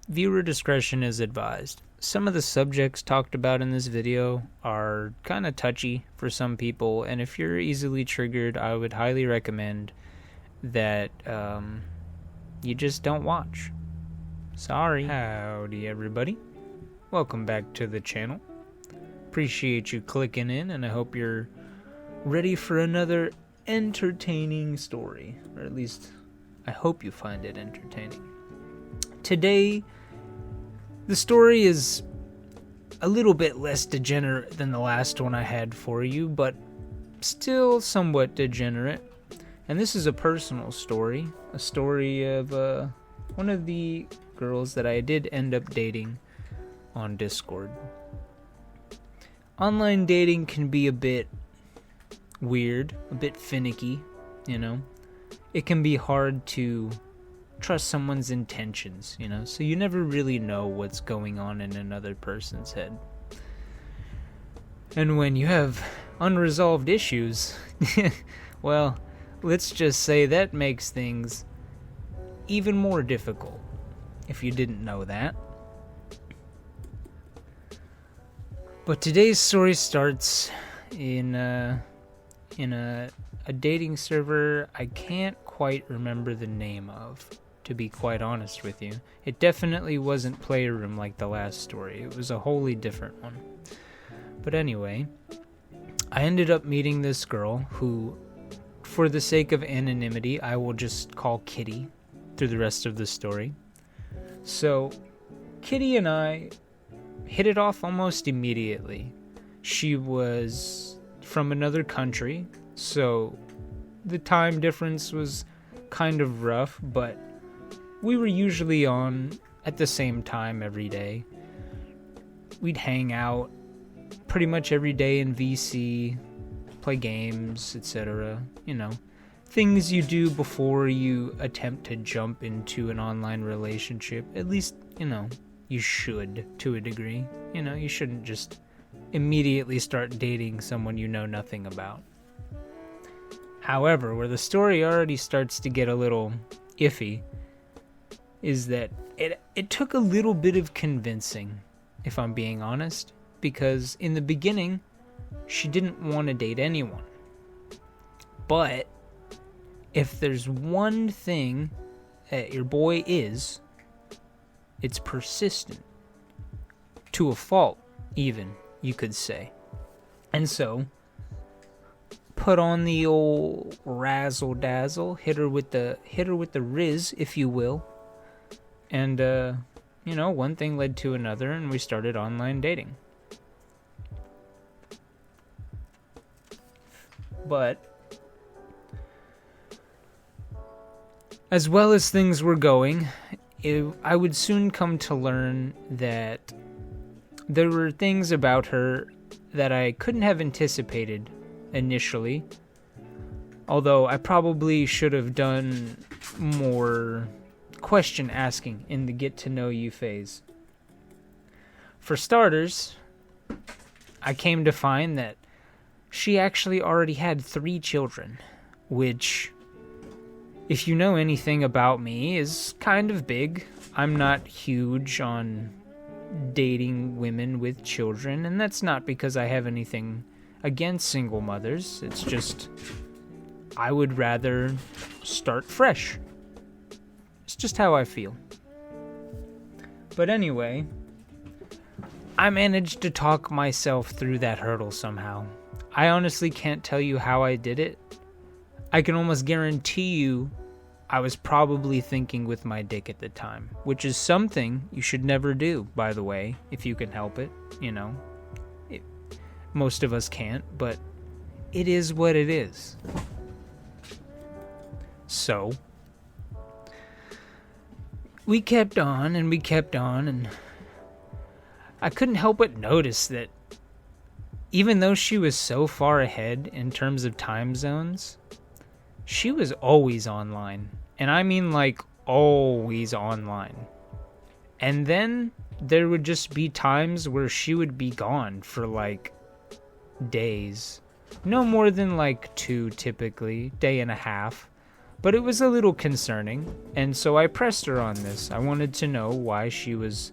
Viewer discretion is advised. Some of the subjects talked about in this video are kind of touchy for some people, and if you're easily triggered, I would highly recommend that you just don't watch. Sorry. Howdy everybody. Welcome back to the channel. Appreciate you clicking in, and I hope you're ready for another entertaining story. Or at least, I hope you find it entertaining. Today, the story is a little bit less degenerate than the last one I had for you, but still somewhat degenerate. And this is a personal story, a story of one of the girls that I did end up dating on Discord. Online dating can be a bit weird, a bit finicky, you know. It can be hard to trust someone's intentions, you know, so you never really know what's going on in another person's head. And when you have unresolved issues, well, let's just say that makes things even more difficult, if you didn't know that. But today's story starts in a dating server I can't quite remember the name of, to be quite honest with you. It definitely wasn't Playroom like the last story. It was a wholly different one. But anyway, I ended up meeting this girl who, for the sake of anonymity, I will just call Kitty through the rest of the story. So, Kitty and I hit it off almost immediately. She was from another country, so the time difference was kind of rough, but we were usually on at the same time every day. We'd hang out pretty much every day in VC, play games, etc. You know, things you do before you attempt to jump into an online relationship. At least, you know, you should, to a degree. You know, you shouldn't just immediately start dating someone you know nothing about. However, where the story already starts to get a little iffy is that it took a little bit of convincing, if I'm being honest, because in the beginning, she didn't want to date anyone. But if there's one thing that your boy is, it's persistent. To a fault, even, you could say. And so, put on the old razzle dazzle, hit her with the riz, if you will. And you know, one thing led to another, and we started online dating. But as well as things were going, I would soon come to learn that there were things about her that I couldn't have anticipated initially, although I probably should have done more question asking in the get to know you phase. For starters, I came to find that she actually already had 3 children, which, if you know anything about me, is kind of big. I'm not huge on dating women with children, and that's not because I have anything against single mothers. It's just I would rather start fresh. It's just how I feel. But anyway, I managed to talk myself through that hurdle somehow. I honestly can't tell you how I did it. I can almost guarantee you I was probably thinking with my dick at the time, which is something you should never do, by the way, if you can help it, you know. Most of us can't, but it is what it is. So, we kept on, and I couldn't help but notice that even though she was so far ahead in terms of time zones, she was always online. And I mean like always online. And then there would just be times where she would be gone for like days. No more than like 2 typically, day and a half. But it was a little concerning, and so I pressed her on this. I wanted to know why she was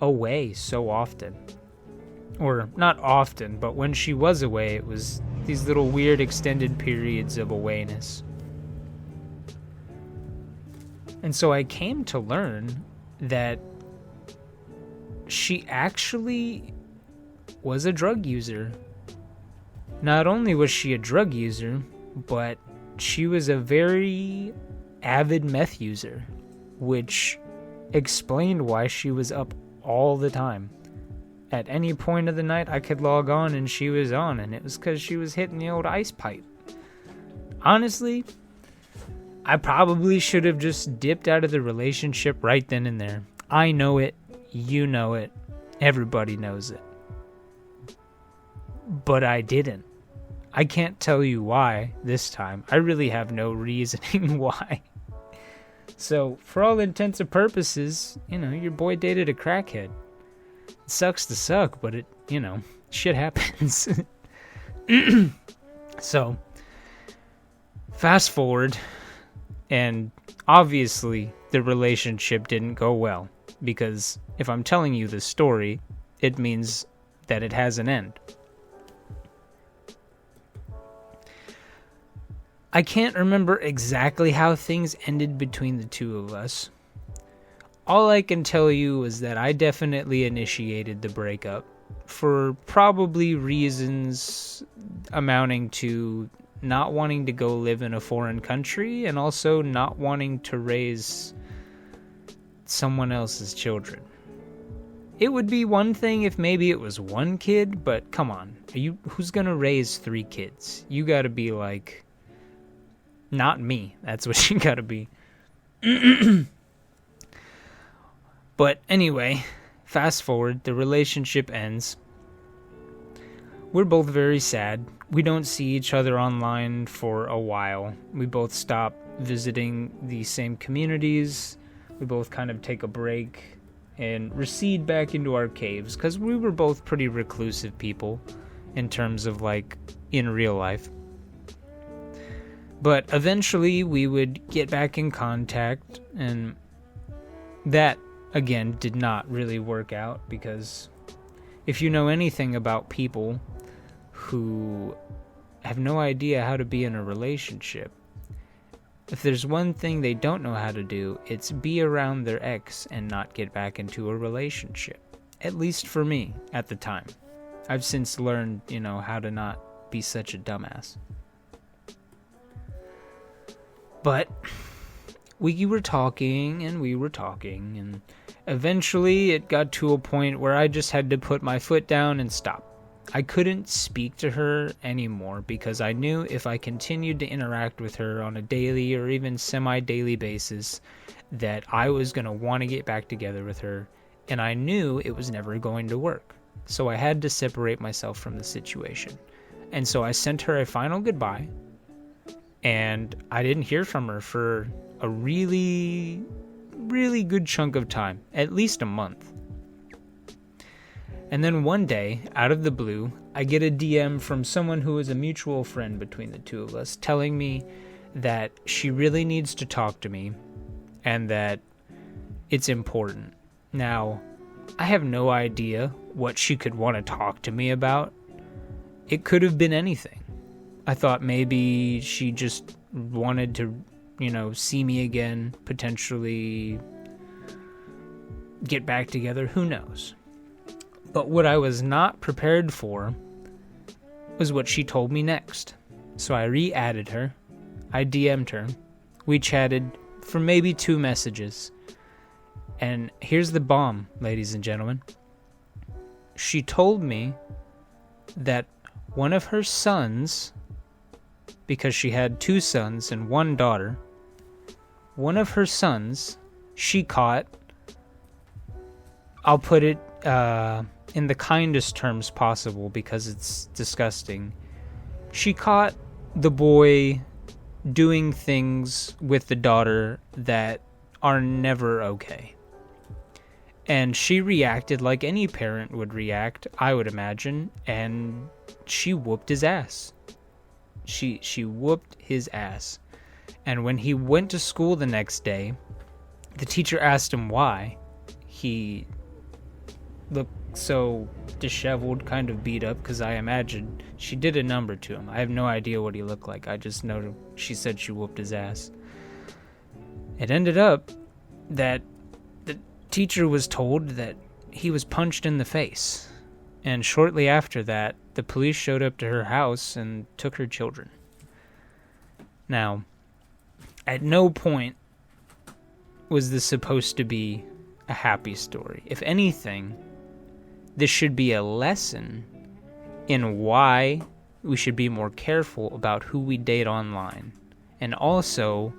away so often. Or not often, but when she was away, it was these little weird extended periods of awayness. And so I came to learn that she actually was a drug user. Not only was she a drug user, but she was a very avid meth user, which explained why she was up all the time. At any point of the night, I could log on and she was on, and it was because she was hitting the old ice pipe. Honestly, I probably should have just dipped out of the relationship right then and there. I know it, you know it, everybody knows it. But I didn't. I can't tell you why this time. I really have no reasoning why. So, for all intents and purposes, your boy dated a crackhead. It sucks to suck, but shit happens. So, fast forward, and obviously the relationship didn't go well, because if I'm telling you the story, it means that it has an end. I can't remember exactly how things ended between the two of us. All I can tell you is that I definitely initiated the breakup for probably reasons amounting to not wanting to go live in a foreign country and also not wanting to raise someone else's children. It would be one thing if maybe it was one kid, but come on, who's gonna raise 3 kids? You gotta be like, not me. That's what you gotta be. But anyway, fast forward, the relationship ends. We're both very sad. We don't see each other online for a while. We both stop visiting the same communities. We both kind of take a break and recede back into our caves, because we were both pretty reclusive people in terms of in real life. But eventually we would get back in contact, and that, again, did not really work out, because if you know anything about people who have no idea how to be in a relationship, if there's one thing they don't know how to do, it's be around their ex and not get back into a relationship. At least for me, at the time. I've since learned, how to not be such a dumbass. But we were talking, and eventually it got to a point where I just had to put my foot down and stop. I couldn't speak to her anymore, because I knew if I continued to interact with her on a daily or even semi-daily basis, that I was going to want to get back together with her, and I knew it was never going to work. So I had to separate myself from the situation. And so I sent her a final goodbye, and I didn't hear from her for a really, really good chunk of time, at least a month. And then one day, out of the blue, I get a DM from someone who is a mutual friend between the two of us, telling me that she really needs to talk to me and that it's important. Now, I have no idea what she could want to talk to me about. It could have been anything. I thought maybe she just wanted to, see me again, potentially get back together. Who knows? But what I was not prepared for was what she told me next. So I re-added her. I DM'd her. We chatted for maybe 2 messages. And here's the bomb, ladies and gentlemen. She told me that one of her sons, because she had 2 sons and 1 daughter, one of her sons, she caught, I'll put it in the kindest terms possible because it's disgusting. She caught the boy doing things with the daughter that are never okay. And she reacted like any parent would react, I would imagine, and she whooped his ass. She whooped his ass. And when he went to school the next day, the teacher asked him why. He looked so disheveled, kind of beat up, because I imagine she did a number to him. I have no idea what he looked like. I just know she said she whooped his ass. It ended up that the teacher was told that he was punched in the face. And shortly after that, the police showed up to her house and took her children. Now, at no point was this supposed to be a happy story. If anything, this should be a lesson in why we should be more careful about who we date online. And also,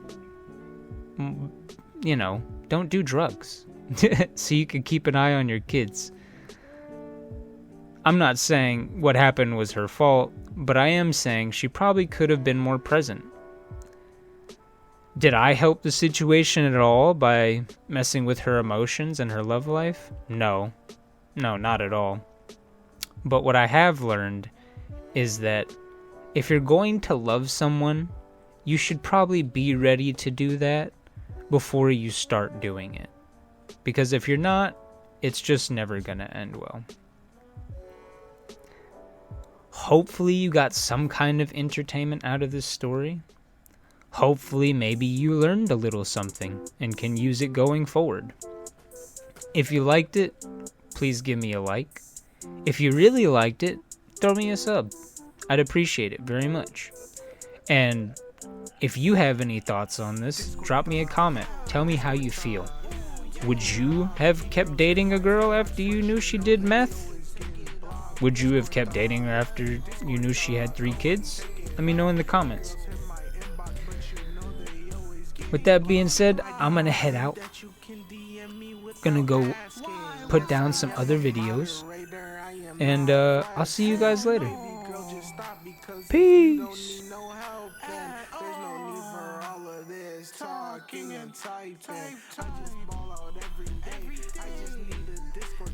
don't do drugs so you can keep an eye on your kids. I'm not saying what happened was her fault, but I am saying she probably could have been more present. Did I help the situation at all by messing with her emotions and her love life? No, not at all. But what I have learned is that if you're going to love someone, you should probably be ready to do that before you start doing it. Because if you're not, it's just never going to end well. Hopefully you got some kind of entertainment out of this story. Hopefully maybe you learned a little something and can use it going forward. If you liked it, please give me a like. If you really liked it, throw me a sub. I'd appreciate it very much. And if you have any thoughts on this, drop me a comment. Tell me how you feel. Would you have kept dating a girl after you knew she did meth? Would you have kept dating her after you knew she had 3 kids? Let me know in the comments. With that being said, I'm gonna head out. Gonna go put down some other videos. And I'll see you guys later. Peace. Talking and typing. I just ball out every day. I just need a Discord.